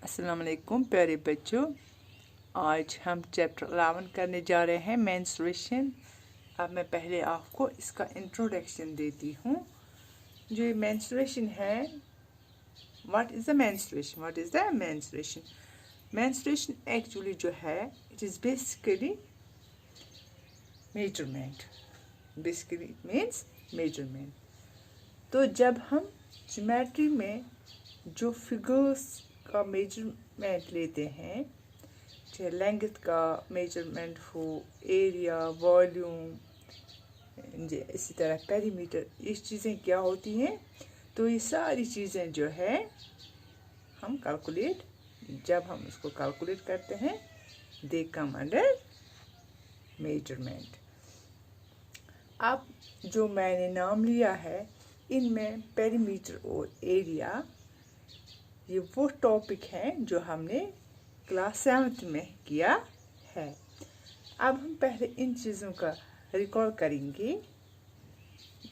अस्सलाम वालेकुम प्यारे बच्चों। आज हम चैप्टर 11 करने जा रहे हैं मेंस्ट्रुएशन। अब मैं पहले आपको इसका इंट्रोडक्शन देती हूँ। जो ये मेंस्ट्रुएशन है, what is the menstruation? What is the menstruation? Menstruation actually जो है, it is basically measurement. Basically it means measurement. तो जब हम ज्योमेट्री में जो फिगर्स का मेजरमेंट लेते हैं, चाहे लेंथ का मेजरमेंट हो, एरिया, वॉल्यूम, इसी तरह पेरीमीटर, ये चीज़ें क्या होती हैं? तो ये सारी चीज़ें जो है हम कैलकुलेट, जब हम इसको कैलकुलेट करते हैं, दे कम अंडर मेजरमेंट। अब जो मैंने नाम लिया है, इनमें पेरीमीटर और एरिया, ये वो टॉपिक हैं जो हमने क्लास 7 में किया है। अब हम पहले इन चीज़ों का रिकॉल करेंगे,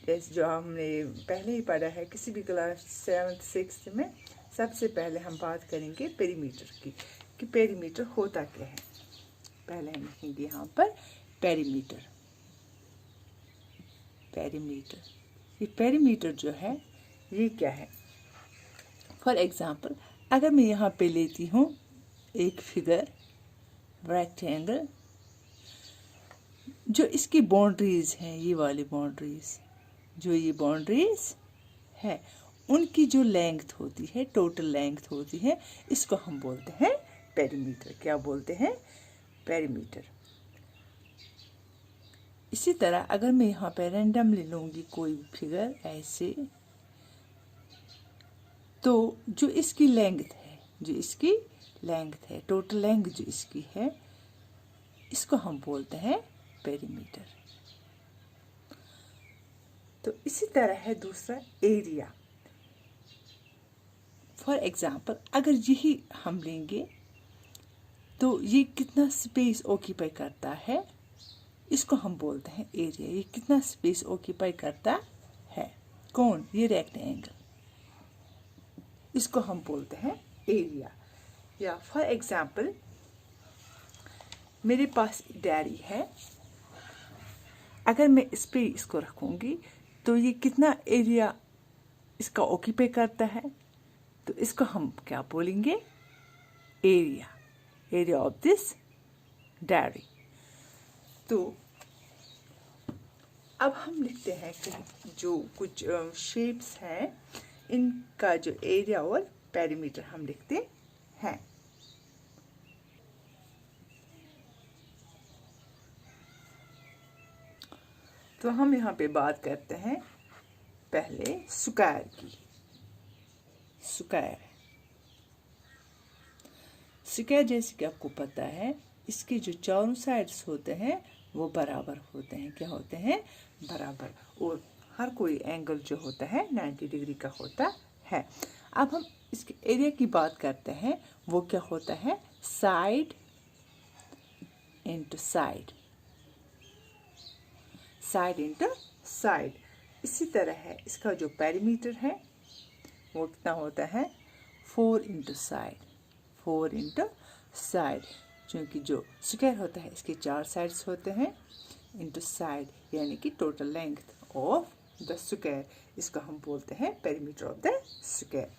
जैसे जो हमने पहले ही पढ़ा है किसी भी क्लास 7th 6th में। सबसे पहले हम बात करेंगे पेरीमीटर की, कि पेरीमीटर होता क्या है। पहले हम लिखेंगे यहाँ पर पेरीमीटर। पेरीमीटर, ये पेरीमीटर जो है ये क्या है? फॉर एग्ज़ाम्पल, अगर मैं यहाँ पे लेती हूँ एक फिगर रेक्टेंगल, जो इसकी बाउंड्रीज़ हैं, ये वाली बाउंड्रीज़, जो ये बाउंड्रीज़ है, उनकी जो लेंथ होती है, टोटल लेंथ होती है, इसको हम बोलते हैं पेरीमीटर। क्या बोलते हैं? पेरीमीटर। इसी तरह अगर मैं यहाँ पे रैंडमली लूँगी कोई फिगर ऐसे, तो जो इसकी लेंथ है, टोटल लेंथ जो इसकी है, इसको हम बोलते हैं पेरीमीटर। तो इसी तरह है दूसरा एरिया। फॉर एग्जांपल, अगर यही हम लेंगे तो ये कितना स्पेस ऑक्यूपाई करता है, इसको हम बोलते हैं एरिया। ये कितना स्पेस ऑक्यूपाई करता है? कौन? ये रेक्टेंगल, इसको हम बोलते हैं एरिया। या फॉर एग्जांपल, मेरे पास डायरी है, अगर मैं इस पे इसको रखूँगी तो ये कितना एरिया इसका ऑक्यूपाई करता है, तो इसको हम क्या बोलेंगे? Area. Area of this diary. तो अब हम लिखते हैं कि जो कुछ शेप्स हैं, इनका जो एरिया और पेरीमीटर हम लिखते हैं। तो हम यहाँ पे बात करते हैं पहले स्क्वायर की। स्क्वायर जैसे कि आपको पता है, इसके जो चारों साइड्स होते हैं वो बराबर होते हैं। क्या होते हैं? बराबर। और हर कोई एंगल जो होता है 90 डिग्री का होता है। अब हम इसके एरिया की बात करते हैं, वो क्या होता है? Side into side, side into side. इसी तरह है इसका जो पेरीमीटर है, वो कितना होता है? 4 इंटू साइड, 4 इंटू साइड, क्योंकि जो स्क्वायर होता है इसके 4 साइड्स होते हैं, इंटू साइड, यानी कि total length of the square, इसको हम बोलते हैं पेरीमीटर ऑफ द स्क्वायर।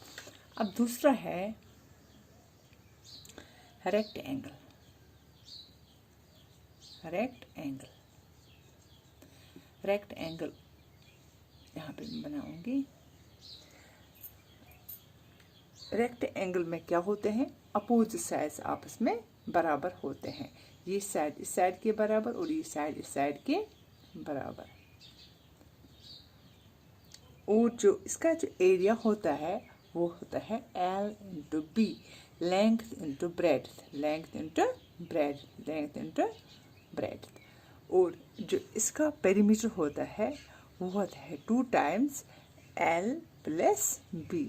अब दूसरा है रेक्टेंगल। रेक्टेंगल यहाँ पे मैं बनाऊंगी। रेक्टेंगल में क्या होते हैं? अपोजिट साइड्स आपस में बराबर होते हैं। ये साइड इस साइड के बराबर और ये साइड इस साइड के बराबर। और जो इसका जो एरिया होता है वो होता है L into B, length into breadth, length into breadth, length into breadth. और जो इसका पेरीमीटर होता है वो होता है 2 times L plus B।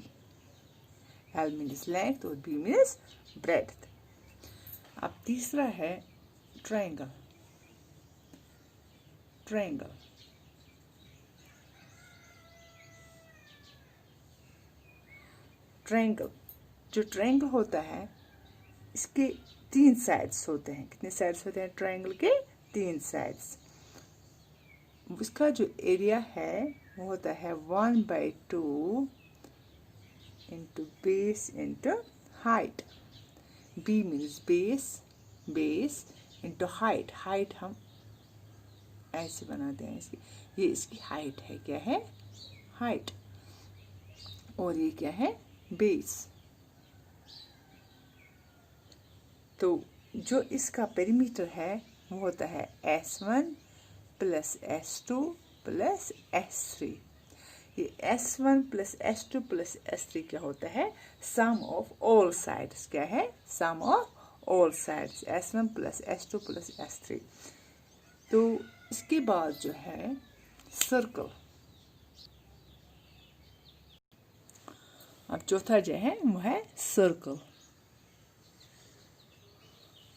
L means length और B मीन्स ब्रेड्थ। अब तीसरा है ट्रायंगल। जो ट्रायंगल होता है इसके 3 साइड्स होते हैं। कितने साइड्स होते हैं ट्रायंगल के? 3 साइड्स। उसका जो एरिया है वो होता है 1/2 into base into height. B means base into height. Height हम ऐसे बनाते हैं इसकी, ये इसकी हाइट है। क्या है? हाइट। और ये क्या है? बेस। तो जो इसका पेरीमीटर है वो होता है S1 plus S2 plus S3। ये S1 plus S2 plus S3 क्या होता है? Sum of all sides. क्या है? Sum of all sides. S1 plus S2 plus S3। तो इसके बाद जो है सर्कल। अब चौथा जो है वो है सर्कल।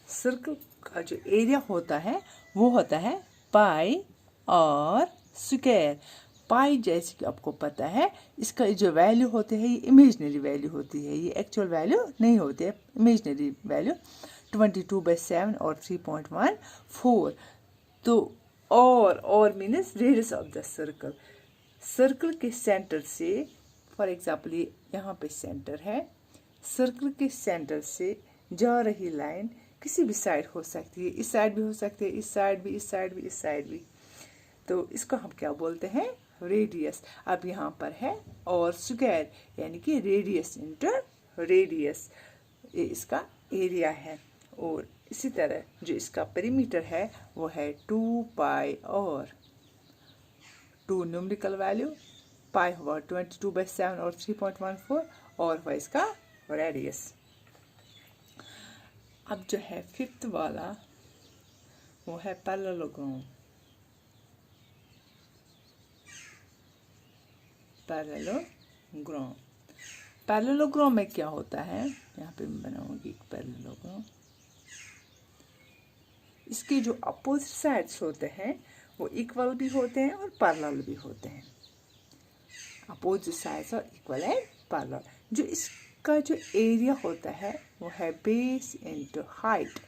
सर्कल का जो एरिया होता है वो होता है पाई और स्क्वायर। पाई जैसे कि आपको पता है इसका जो वैल्यू होते हैं ये इमेजिनरी वैल्यू होती है, ये एक्चुअल वैल्यू नहीं होती है, इमेजिनरी वैल्यू 22/7 और 3.14। तो और means radius of the circle. Circle के सेंटर से, फॉर एग्जाम्पल ये यहाँ पे सेंटर है, सर्कल के सेंटर से जा रही लाइन किसी भी साइड हो सकती है। इस साइड भी हो सकती है, इस साइड भी, इस साइड भी, इस साइड भी। तो इसको हम क्या बोलते हैं? रेडियस। अब यहाँ पर है और स्क्वायर यानी कि रेडियस इंटर रेडियस, ये इसका एरिया है। और इसी तरह जो इसका पेरीमीटर है वो है 2 पाई और 2 न्यूमेरिकल वैल्यू, पाई हुआ 22/7 और 3.14 और हुआ इसका रेडियस। अब जो है 5th वाला वो है पैरेललोग्राम। पैरेललोग्राम। पैरेललोग्राम में क्या होता है? यहाँ पे मैं बनाऊंगी एक पैरेललोग्राम। इसके जो अपोजिट साइड्स होते हैं वो इक्वल भी होते हैं और पैरेलल भी होते हैं। अपोजिट साइड्स और इक्वल एंड पैरेलल। जो इसका जो एरिया होता है वो है base into height.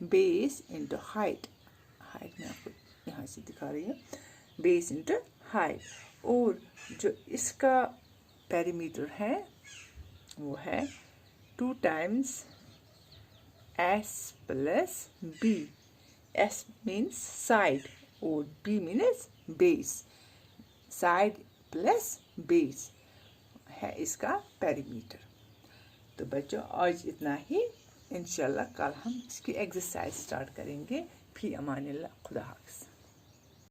Base into height. Height में आपको यहाँ से दिखा रही हूँ, बेस इंटू हाइट। और जो इसका पेरीमीटर है वो है 2 times S plus B। S means side और B means base. Side plus base है इसका पेरीमीटर। तो बच्चों आज इतना ही। इंशाल्लाह कल हम इसकी एक्सरसाइज स्टार्ट करेंगे। फी अमानिल्लाह। खुदा हाफ़िज़।